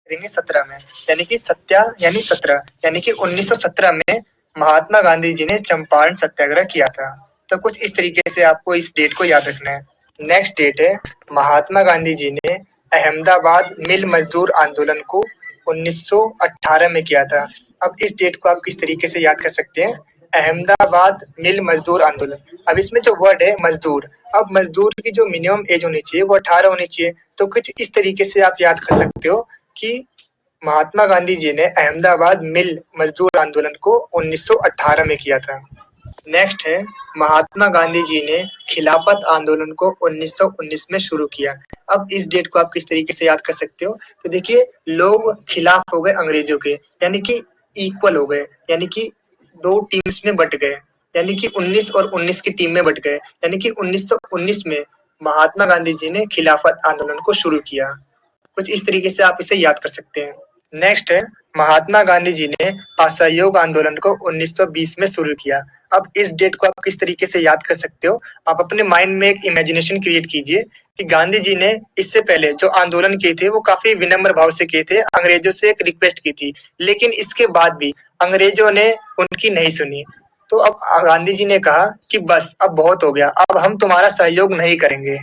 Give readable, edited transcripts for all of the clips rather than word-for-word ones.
करेंगे 17 में, यानी कि सत्या यानी 17 यानी कि 1917 में महात्मा गांधी जी ने चंपारण सत्याग्रह किया था। तो कुछ इस तरीके से आपको इस डेट को याद रखना है। नेक्स्ट डेट है, महात्मा गांधी जी ने अहमदाबाद मिल मजदूर आंदोलन को 1918 में किया था। अब इस डेट को आप किस तरीके से याद कर सकते हैं? अहमदाबाद मिल मजदूर आंदोलन। अब इसमें जो वर्ड है मजदूर, अब मजदूर की जो मिनिमम एज होनी चाहिए वो 18 होनी चाहिए। तो कुछ इस तरीके से आप याद कर सकते हो कि महात्मा गांधी जी ने अहमदाबाद मिल मजदूर आंदोलन को 1918 में किया था। नेक्स्ट है, महात्मा गांधी जी ने खिलाफत आंदोलन को 1919 में शुरू किया। अब इस डेट को आप किस तरीके से याद कर सकते हो? तो देखिए, लोग खिलाफ हो गए अंग्रेजों के, यानी कि इक्वल हो गए, यानी कि दो टीम्स में बट गए, यानी कि 19 और 19 की टीम में बट गए, यानी कि 1919 में महात्मा गांधी जी ने खिलाफत आंदोलन को शुरू किया। कुछ इस तरीके से आप इसे याद कर सकते हैं। नेक्स्ट है, महात्मा गांधी जी ने असहयोग आंदोलन को 1920 में शुरू किया। अब इस डेट को आप किस तरीके से याद कर सकते हो? आप अपने माइंड में एक इमेजिनेशन क्रिएट कीजिए कि गांधी जी ने इससे पहले जो आंदोलन किए थे वो काफी विनम्र भाव से किए थे, अंग्रेजों से एक रिक्वेस्ट की थी, लेकिन इसके बाद भी अंग्रेजों ने उनकी नहीं सुनी। तो अब गांधी जी ने कहा कि बस अब बहुत हो गया, अब हम तुम्हारा सहयोग नहीं करेंगे।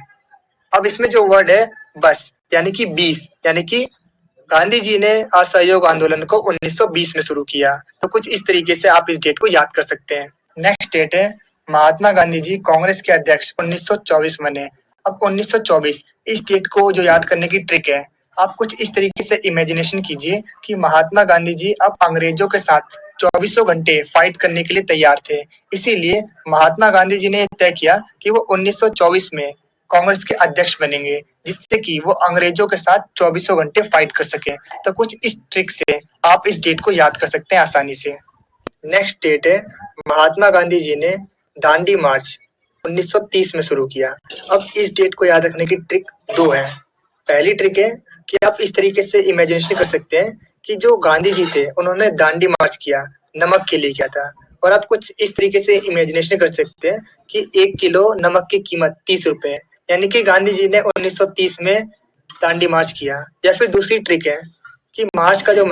अब इसमें जो वर्ड है बस, यानी कि 20, यानी कि गांधी जी ने असहयोग आंदोलन को 1920 में शुरू किया। तो कुछ इस तरीके से आप इस डेट को याद कर सकते हैं। नेक्स्ट डेट है, महात्मा गांधी जी कांग्रेस के अध्यक्ष 1924 बने। अब 1924, इस डेट को जो याद करने की ट्रिक है, आप कुछ इस तरीके से इमेजिनेशन कीजिए कि महात्मा गांधी जी अब अंग्रेजों के साथ 24 घंटे फाइट करने के लिए तैयार थे। इसीलिए महात्मा गांधी जी ने तय किया कि वो 1924 में कांग्रेस के अध्यक्ष बनेंगे, जिससे कि वो अंग्रेजों के साथ 24 घंटे फाइट कर सके। तो कुछ इस ट्रिक से आप इस डेट को याद कर सकते हैं आसानी से। नेक्स्ट डेट है, महात्मा गांधी जी ने दांडी मार्च 1930 में शुरू किया। अब इस डेट को याद रखने की ट्रिक दो है। पहली ट्रिक है कि आप इस तरीके से इमेजिनेशन कर सकते हैं कि जो गांधी जी थे उन्होंने दांडी मार्च किया, नमक के लिए किया था। और आप कुछ इस तरीके से इमेजिनेशन कर सकते हैं कि 1 किलो नमक की कीमत 30 रुपए है, यानी कि गांधी जी ने 1930 में दांडी मार्च किया। या फिर दूसरी ट्रिक है कि मार्च का जो